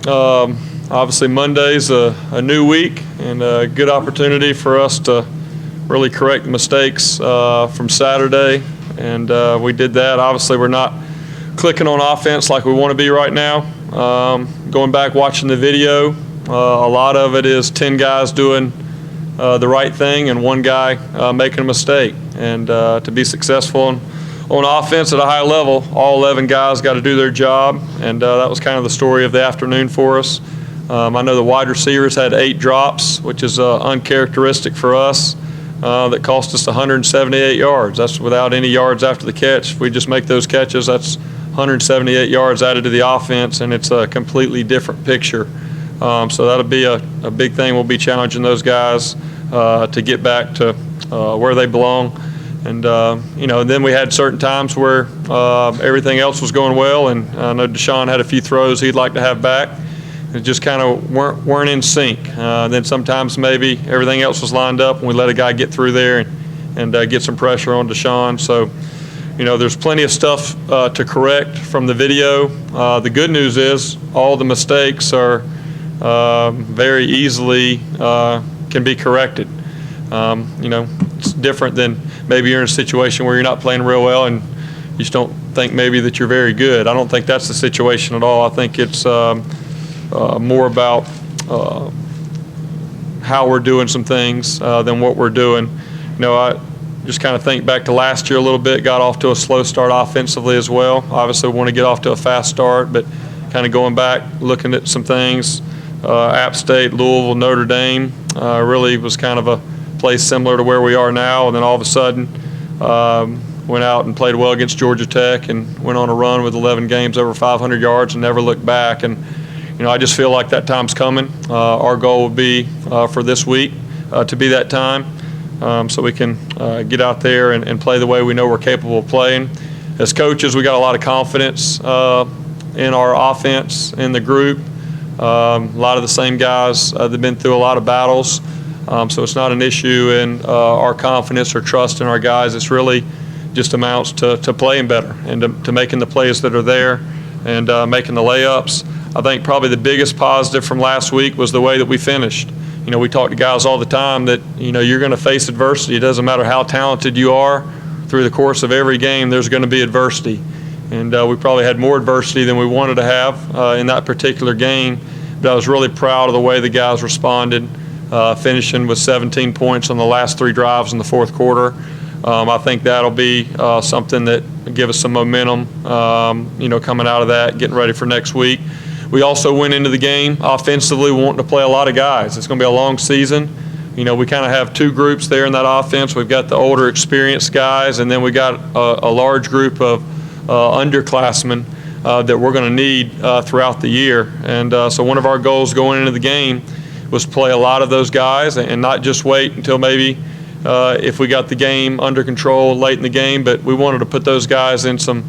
Obviously Monday's a new week and a good opportunity for us to really correct the mistakes from Saturday, and we did that. Obviously we're not clicking on offense like we want to be right now. Going back watching the video, a lot of it is 10 guys doing the right thing and one guy making a mistake. And to be successful on offense at a high level, all 11 guys got to do their job, and that was kind of the story of the afternoon for us. I know the wide receivers had 8 drops, which is uncharacteristic for us. That cost us 178 yards. That's without any yards after the catch. If we just make those catches, that's 178 yards added to the offense, and it's a completely different picture. So that'll be a big thing. We'll be challenging those guys to get back to where they belong. And, then we had certain times where everything else was going well, and I know Deshaun had a few throws he'd like to have back. It just kind of weren't in sync. Then sometimes maybe everything else was lined up, and we let a guy get through there and get some pressure on Deshaun. So, there's plenty of stuff to correct from the video. The good news is all the mistakes are very easily can be corrected. It's different than maybe you're in a situation where you're not playing real well and you just don't think maybe that you're very good. I don't think that's the situation at all. I think it's more about how we're doing some things than what we're doing. I just kind of think back to last year a little bit, got off to a slow start offensively as well. Obviously we want to get off to a fast start, but kind of going back, looking at some things, App State, Louisville, Notre Dame, really was kind of a place similar to where we are now, and then all of a sudden went out and played well against Georgia Tech and went on a run with 11 games over 500 yards and never looked back. And I just feel like that time's coming. Our goal would be for this week to be that time, so we can get out there and play the way we know we're capable of playing. As coaches, we got a lot of confidence in our offense, in the group. A lot of the same guys that have been through a lot of battles. So it's not an issue in our confidence or trust in our guys. It's really just amounts to playing better and to making the plays that are there and making the layups. I think probably the biggest positive from last week was the way that we finished. We talk to guys all the time that, you're going to face adversity. It doesn't matter how talented you are. Through the course of every game, there's going to be adversity. And we probably had more adversity than we wanted to have in that particular game. But I was really proud of the way the guys responded, finishing with 17 points on the last 3 drives in the fourth quarter. I think that'll be something that will give us some momentum, coming out of that, getting ready for next week. We also went into the game offensively wanting to play a lot of guys. It's going to be a long season. We kind of have 2 groups there in that offense. We've got the older, experienced guys, and then we got a large group of underclassmen that we're going to need throughout the year. And so one of our goals going into the game was to play a lot of those guys and not just wait until maybe if we got the game under control late in the game, but we wanted to put those guys in some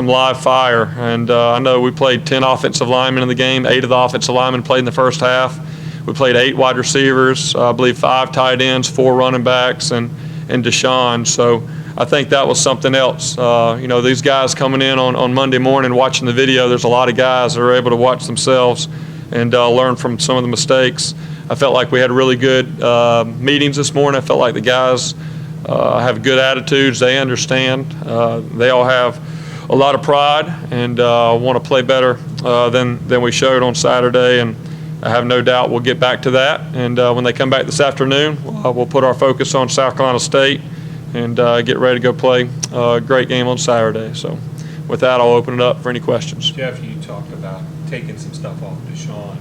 live fire. And I know we played 10 offensive linemen in the game. 8 of the offensive linemen played in the first half. We played 8 wide receivers, I believe 5 tight ends, 4 running backs, and Deshaun. So I think that was something else. These guys coming in on Monday morning watching the video, there's a lot of guys that are able to watch themselves and learn from some of the mistakes. I felt like we had really good meetings this morning. I felt like the guys have good attitudes. They understand. They all have a lot of pride and want to play better than we showed on Saturday. And I have no doubt we'll get back to that. And when they come back this afternoon, we'll put our focus on South Carolina State and get ready to go play a great game on Saturday. So with that, I'll open it up for any questions. Jeff, you talked about taking some stuff off Deshaun.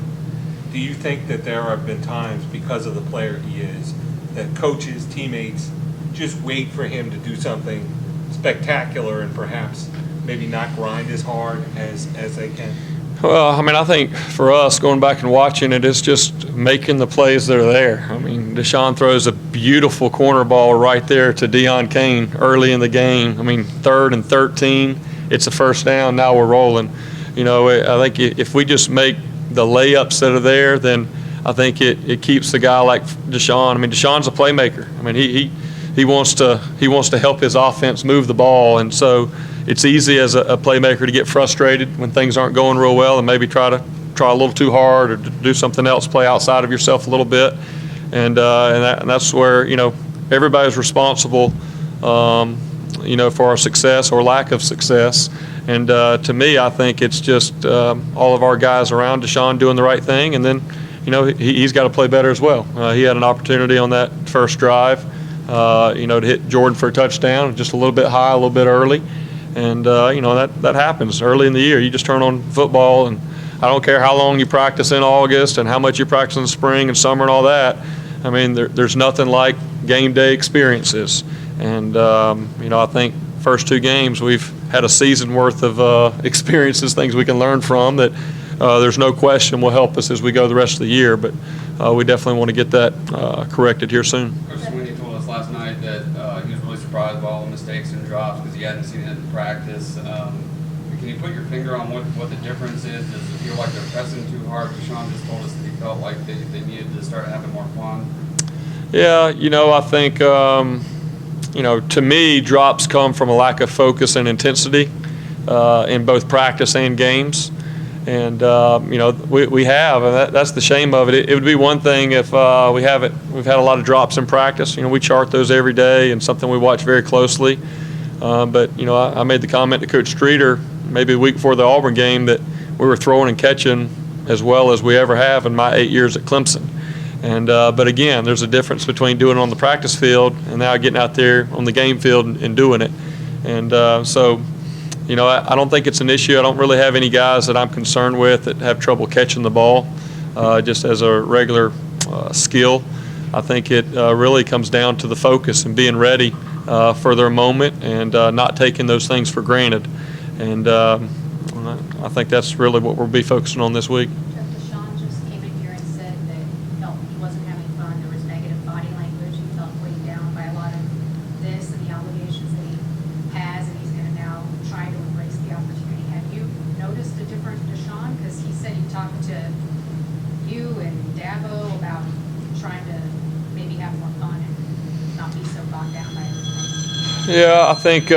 Do you think that there have been times, because of the player he is, that coaches, teammates just wait for him to do something spectacular and perhaps maybe not grind as hard as they can? Well, I think for us, going back and watching it, it's just making the plays that are there. Deshaun throws a beautiful corner ball right there to Deion Kane early in the game. 3rd and 13, it's a first down, now we're rolling. I think if we just make the layups that are there, then I think it keeps the guy like Deshaun. Deshaun's a playmaker. He wants to help his offense move the ball, and so it's easy as a playmaker to get frustrated when things aren't going real well and maybe try try a little too hard or do something else, play outside of yourself a little bit. And that's where, everybody's responsible, for our success or lack of success. And to me, I think it's just all of our guys around Deshaun doing the right thing. And then, he's got to play better as well. He had an opportunity on that first drive, to hit Jordan for a touchdown, just a little bit high, a little bit early. And, that happens early in the year. You just turn on football, and I don't care how long you practice in August and how much you practice in the spring and summer and all that. I mean, there's nothing like game day experiences. And, I think first two games we've had a season worth of experiences, things we can learn from that there's no question will help us as we go the rest of the year. But we definitely want to get that corrected here soon. Coach Sweeney told us last night that he was really surprised by all the mistakes and drops because he hadn't seen it in practice. Can you put your finger on what the difference is? Does it feel like they're pressing too hard? Deshaun just told us that he felt like they needed to start having more fun. Yeah, I think, to me, drops come from a lack of focus and intensity in both practice and games. And, we have, and that's the shame of it. It would be one thing if we've had a lot of drops in practice. We chart those every day and something we watch very closely. But, I made the comment to Coach Streeter maybe a week before the Auburn game that we were throwing and catching as well as we ever have in my 8 years at Clemson. And but again, there's a difference between doing it on the practice field and now getting out there on the game field and doing it. And so, I don't think it's an issue. I don't really have any guys that I'm concerned with that have trouble catching the ball just as a regular skill. I think it really comes down to the focus and being ready for their moment and not taking those things for granted. And I think that's really what we'll be focusing on this week. Deshaun just came in here and said that he felt he wasn't having fun. There was negative body language. He felt weighed down by a lot of this and the obligations that he has, and he's going to now try to embrace the opportunity. Have you noticed a different Deshaun? Because he said he talked to you and Dabo about trying to maybe have more fun and not be so bogged down by everything. Yeah, I think,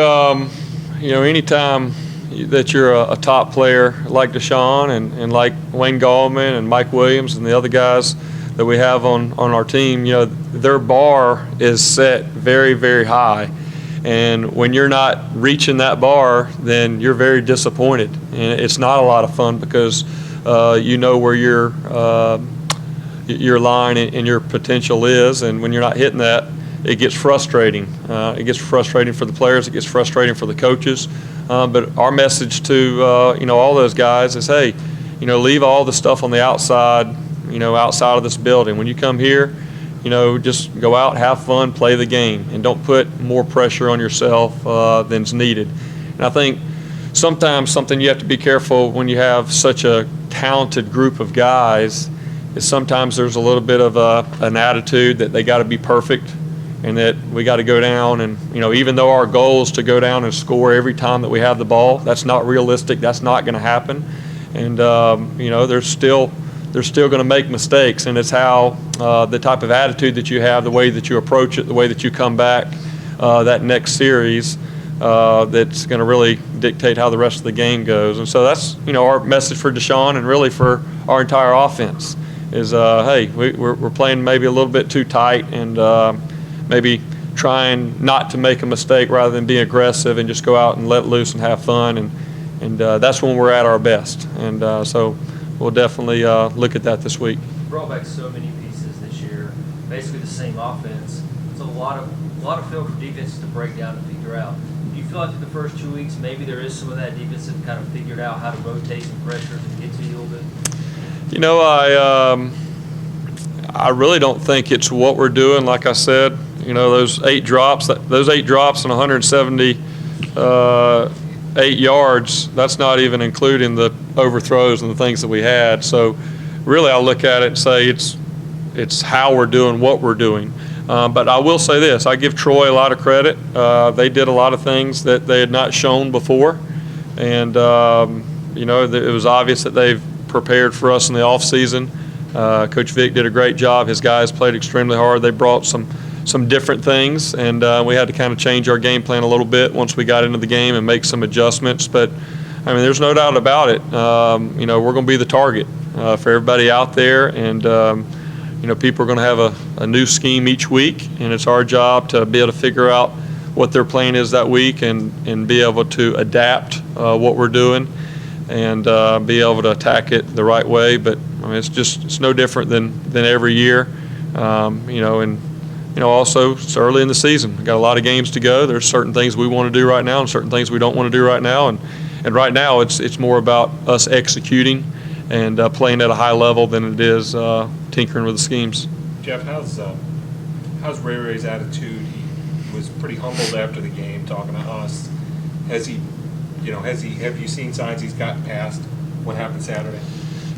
anytime that you're a top player like Deshaun and like Wayne Gallman and Mike Williams and the other guys that we have on our team, their bar is set very, very high. And when you're not reaching that bar, then you're very disappointed. And it's not a lot of fun because where your line and your potential is. And when you're not hitting that, it gets frustrating. It gets frustrating for the players. It gets frustrating for the coaches. But our message to all those guys is, hey, leave all the stuff on the outside, outside of this building. When you come here, just go out, have fun, play the game, and don't put more pressure on yourself than's needed. And I think sometimes something you have to be careful when you have such a talented group of guys is sometimes there's a little bit of an attitude that they got to be perfect. And that we got to go down and, even though our goal is to go down and score every time that we have the ball, that's not realistic. That's not going to happen. And, they're still going to make mistakes. And it's how the type of attitude that you have, the way that you approach it, the way that you come back that next series that's going to really dictate how the rest of the game goes. And so that's, our message for Deshaun and really for our entire offense is, hey, we're playing maybe a little bit too tight and maybe trying not to make a mistake rather than be aggressive and just go out and let loose and have fun. And that's when we're at our best. And so we'll definitely look at that this week. You brought back so many pieces this year, basically the same offense. So a lot of film for defenses to break down and figure out. Do you feel like through the first 2 weeks maybe there is some of that defense that kind of figured out how to rotate some pressures and get to you a little bit? I really don't think it's what we're doing. Like I said, those 8 drops and 178 yards, that's not even including the overthrows and the things that we had. So really I look at it and say it's how we're doing what we're doing. But I will say this, I give Troy a lot of credit. They did a lot of things that they had not shown before. And, it was obvious that they've prepared for us in the offseason. Coach Vic did a great job. His guys played extremely hard. They brought some different things, and we had to kind of change our game plan a little bit once we got into the game and make some adjustments. But, there's no doubt about it. We're going to be the target. for everybody out there, and people are going to have a new scheme each week, and it's our job to be able to figure out what their plan is that week and be able to adapt what we're doing and be able to attack it the right way. But I mean, it's no different than every year, also it's early in the season. We've got a lot of games to go. There's certain things we want to do right now and certain things we don't want to do right now, and right now it's more about us executing and playing at a high level than it is tinkering with the schemes. Jeff, how's Ray Ray's attitude? He was pretty humbled after the game, talking to us. Have you seen signs he's gotten past what happened Saturday?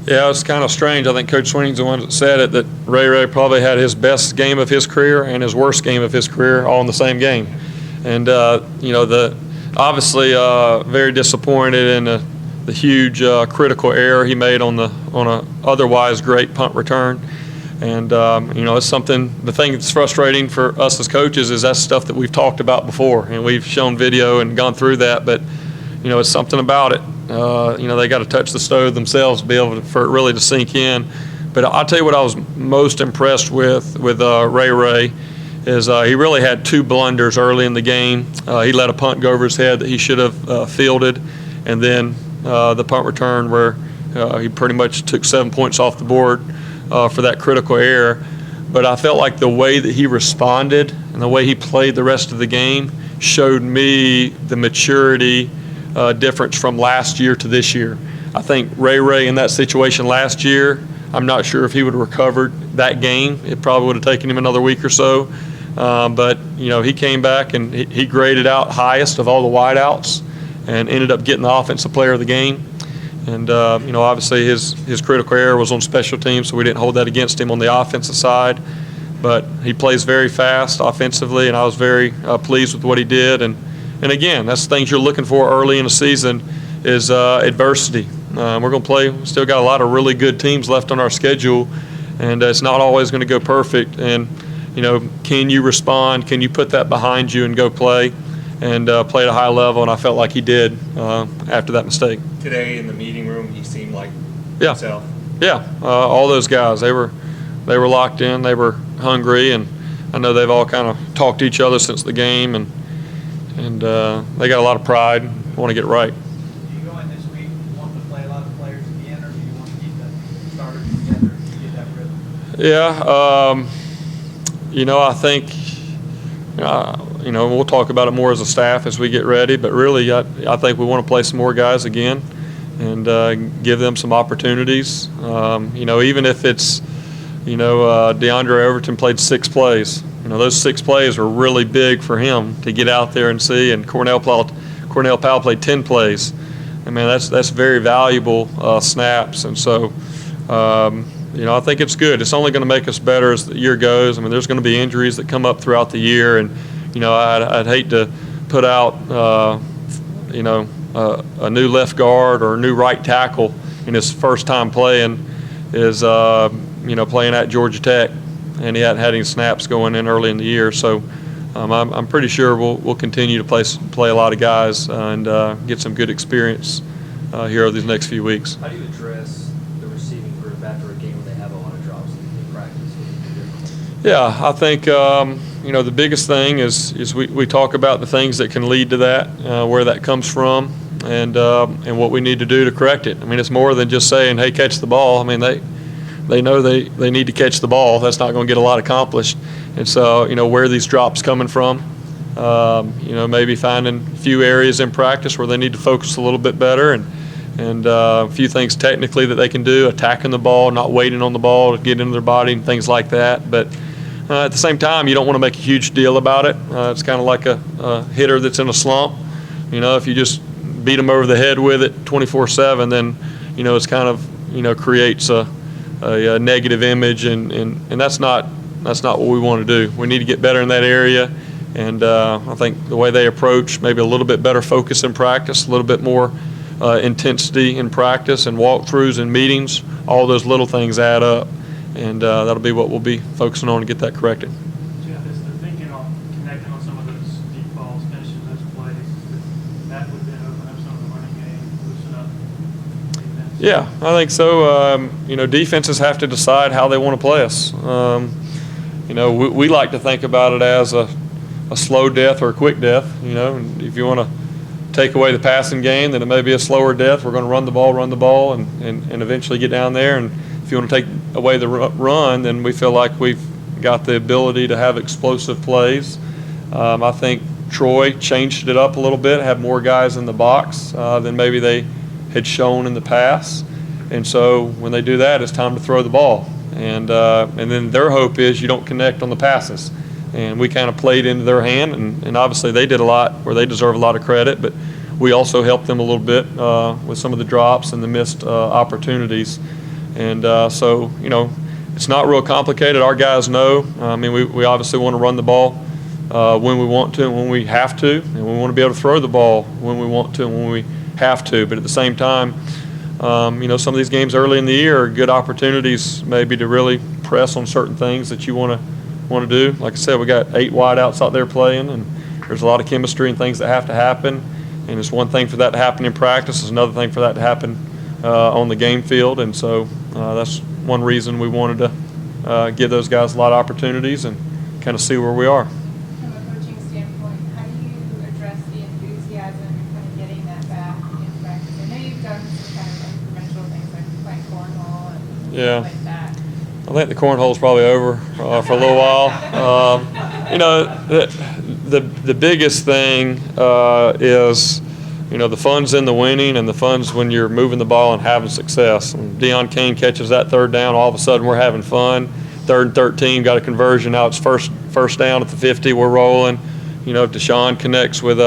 Yeah, it's kind of strange. I think Coach Swining's the one that said it, that Ray probably had his best game of his career and his worst game of his career all in the same game. And, obviously very disappointed in the huge critical error he made on a otherwise great punt return. And, it's something, the thing that's frustrating for us as coaches is that's stuff that we've talked about before, and we've shown video and gone through that, but, it's something about it. They got to touch the stove themselves to be able for it really to sink in. But I'll tell you what I was most impressed with Ray is he really had two blunders early in the game. He let a punt go over his head that he should have fielded, and then the punt return where he pretty much took 7 points off the board for that critical error. But I felt like the way that he responded and the way he played the rest of the game showed me the maturity difference from last year to this year. I think Ray in that situation last year, I'm not sure if he would have recovered that game. It probably would have taken him another week or so. But he came back and he graded out highest of all the wideouts and ended up getting the offensive player of the game. And obviously his critical error was on special teams, so we didn't hold that against him on the offensive side. But he plays very fast offensively, and I was very pleased with what he did. And again, that's the things you're looking for early in the season is adversity. We're going to play. We still got a lot of really good teams left on our schedule, and it's not always going to go perfect. And can you respond? Can you put that behind you and go play and play at a high level? And I felt like he did after that mistake. Today in the meeting room, he seemed like himself. Yeah, all those guys, they were locked in. They were hungry, and I know they've all kind of talked to each other since the game, and they got a lot of pride, want to get right. Do you go in this week wanting to play a lot of players again, or do you want to keep the starters together to get that rhythm? Yeah, I think, we'll talk about it more as a staff as we get ready, but really I think we want to play some more guys again and give them some opportunities. Even if it's, DeAndre Overton played 6 plays. Those 6 plays were really big for him to get out there and see, and Cornell Powell played 10 plays. I mean, that's very valuable snaps, and so, I think it's good. It's only going to make us better as the year goes. I mean, there's going to be injuries that come up throughout the year, and, I'd hate to put out, a new left guard or a new right tackle in his first time playing is, playing at Georgia Tech, and he hadn't had any snaps going in early in the year. So I'm pretty sure we'll continue to play a lot of guys and get some good experience here over these next few weeks. How do you address the receiving group after a game when they have a lot of drops in practice? What do you do differently? Yeah, I think the biggest thing is we talk about the things that can lead to that, where that comes from, and what we need to do to correct it. I mean, it's more than just saying, "Hey, catch the ball." I mean, they know they need to catch the ball. That's not going to get a lot accomplished. And so, where are these drops coming from? Maybe finding a few areas in practice where they need to focus a little bit better, and a few things technically that they can do, attacking the ball, not waiting on the ball to get into their body and things like that. But at the same time, you don't want to make a huge deal about it. It's kind of like a hitter that's in a slump. If you just beat them over the head with it 24/7, then, it's kind of, creates a negative image, and that's not what we want to do. We need to get better in that area, and I think the way they approach maybe a little bit better focus in practice, a little bit more intensity in practice and walkthroughs and meetings, all those little things add up, and that'll be what we'll be focusing on to get that corrected. Jeff, is the thinking on connecting on some of those deep balls, finishing those plays, that would then open up some of the running game, loosen up defense? Yeah, I think so. Defenses have to decide how they want to play us. We like to think about it as a slow death or a quick death. And if you want to take away the passing game, then it may be a slower death. We're going to run the ball, and eventually get down there. And if you want to take away the run, then we feel like we've got the ability to have explosive plays. I think Troy changed it up a little bit, have more guys in the box than maybe they had shown in the past. And so when they do that, it's time to throw the ball. And then their hope is you don't connect on the passes. And we kind of played into their hand, and obviously they did a lot where they deserve a lot of credit, but we also helped them a little bit with some of the drops and the missed opportunities. And so, it's not real complicated. Our guys know. We obviously want to run the ball when we want to and when we have to, and we want to be able to throw the ball when we want to and when we have to. But at the same time, some of these games early in the year are good opportunities maybe to really press on certain things that you want to do. Like I said, we got 8 wideouts out there playing, and there's a lot of chemistry and things that have to happen. And it's one thing for that to happen in practice. It's another thing for that to happen on the game field. And so that's one reason we wanted to give those guys a lot of opportunities and kind of see where we are. From a coaching standpoint, how do you address the enthusiasm and kind of getting that back in practice? I know you've done some kind of unconventional things like playing cornhole and Yeah. things like that. I think the cornhole's probably over for a little while. The biggest thing is, the fun's in the winning, and the fun's when you're moving the ball and having success. When Deion Kane catches that third down, all of a sudden we're having fun. 3rd and 13, got a conversion. Now it's first down at the 50. We're rolling. If Deshaun connects with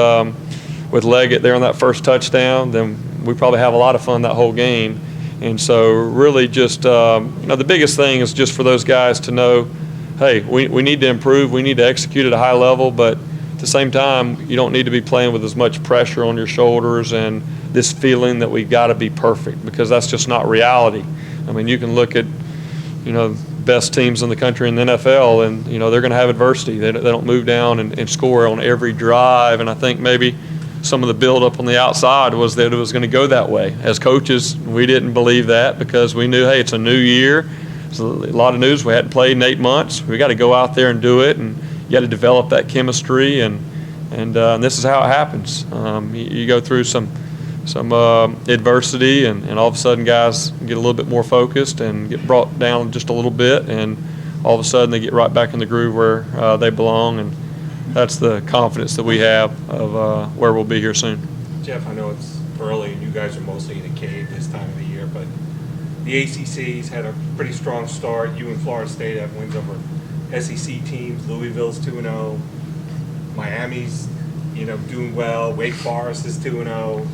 Leggett there on that first touchdown, then we probably have a lot of fun that whole game. And so really just, the biggest thing is just for those guys to know, hey, we need to improve. We need to execute at a high level, but at the same time, you don't need to be playing with as much pressure on your shoulders and this feeling that we got to be perfect, because that's just not reality. You can look at, best teams in the country in the NFL, and, they're going to have adversity. They don't move down and score on every drive. And I think maybe some of the buildup on the outside was that it was going to go that way. As coaches, we didn't believe that because we knew, hey, it's a new year. It's a lot of news. We hadn't played in 8 months. We got to go out there and do it, and you got to develop that chemistry, and this is how it happens. You go through some adversity, and all of a sudden guys get a little bit more focused and get brought down just a little bit, and all of a sudden they get right back in the groove where they belong, and that's the confidence that we have of where we'll be here soon. Jeff, I know it's early and you guys are mostly in a cave this time of the year, but the ACC's had a pretty strong start. You and Florida State have wins over SEC teams. Louisville's 2-0. Miami's, doing well. Wake Forest is 2-0.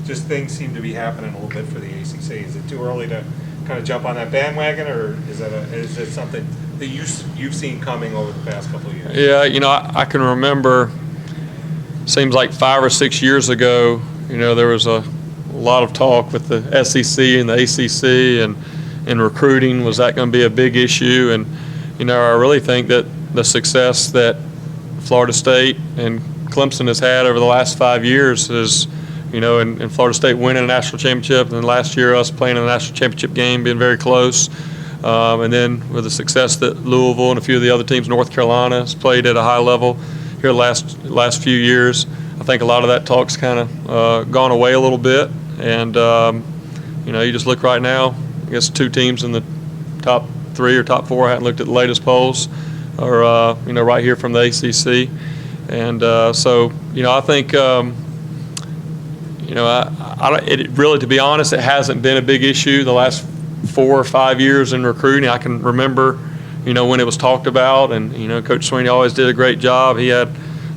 Just things seem to be happening a little bit for the ACC. Is it too early to kind of jump on that bandwagon, or is it something that you've seen coming over the past couple of years? Yeah, I can remember, seems like 5 or 6 years ago, there was a lot of talk with the SEC and the ACC and recruiting. Was that going to be a big issue? And, I really think that the success that Florida State and Clemson has had over the last 5 years is, and Florida State winning a national championship, and then last year us playing in the national championship game, being very close. And then with the success that Louisville and a few of the other teams, North Carolina, has played at a high level here the last few years, I think a lot of that talk's kind of gone away a little bit. And, you just look right now, I guess 2 teams in the top 3 or top 4, I haven't looked at the latest polls, are, right here from the ACC. And so, I think, it really, to be honest, it hasn't been a big issue the last 4 or 5 years in recruiting. I can remember, when it was talked about, and, Coach Sweeney always did a great job. He had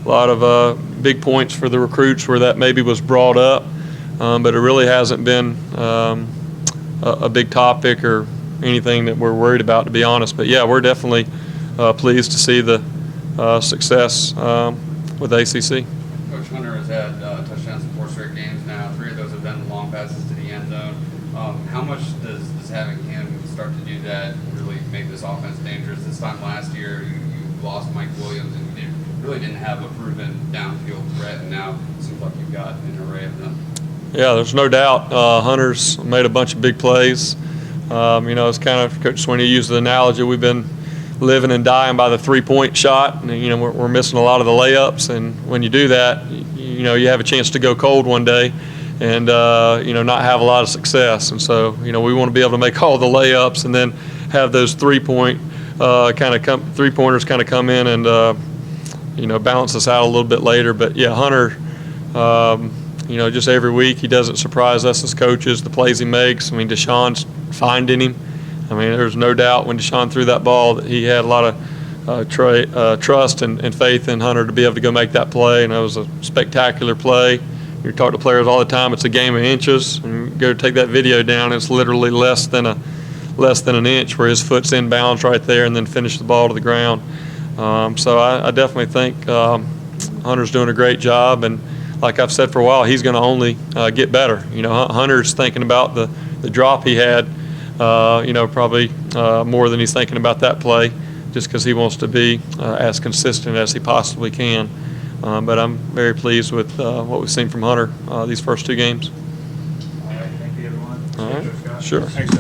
a lot of big points for the recruits where that maybe was brought up, but it really hasn't been a big topic or anything that we're worried about, to be honest. But, yeah, we're definitely pleased to see the success with ACC. Coach Hunter has had touchdowns in 4 straight games now. 3 of those have been long passes to the end zone. How much does having him start to do that really make this offense dangerous? This time last year, you lost Mike Williams, and you really didn't have a proven downfield threat, and now it seems like you've got an array of them. Yeah, there's no doubt. Hunter's made a bunch of big plays. It's kind of, Coach Sweeney used the analogy, we've been living and dying by the three-point shot. And, we're missing a lot of the layups. And when you do that, you have a chance to go cold one day and, not have a lot of success. And so, we want to be able to make all the layups and then have those three-pointers kind of come in and, balance us out a little bit later. But, yeah, Hunter, just every week he doesn't surprise us as coaches, the plays he makes. I mean, Deshaun's finding him. I mean, there's no doubt when Deshaun threw that ball that he had a lot of trust and faith in Hunter to be able to go make that play, and it was a spectacular play. You talk to players all the time, it's a game of inches, and you go take that video down, it's literally less than an inch where his foot's in bounds right there and then finish the ball to the ground. So I definitely think Hunter's doing a great job, and like I've said for a while, he's going to only get better. Hunter's thinking about the drop he had, probably more than he's thinking about that play, just because he wants to be as consistent as he possibly can. But I'm very pleased with what we've seen from Hunter these first two games. All right, thank you, everyone. All right, Scott. sure. Thanks, Jeff.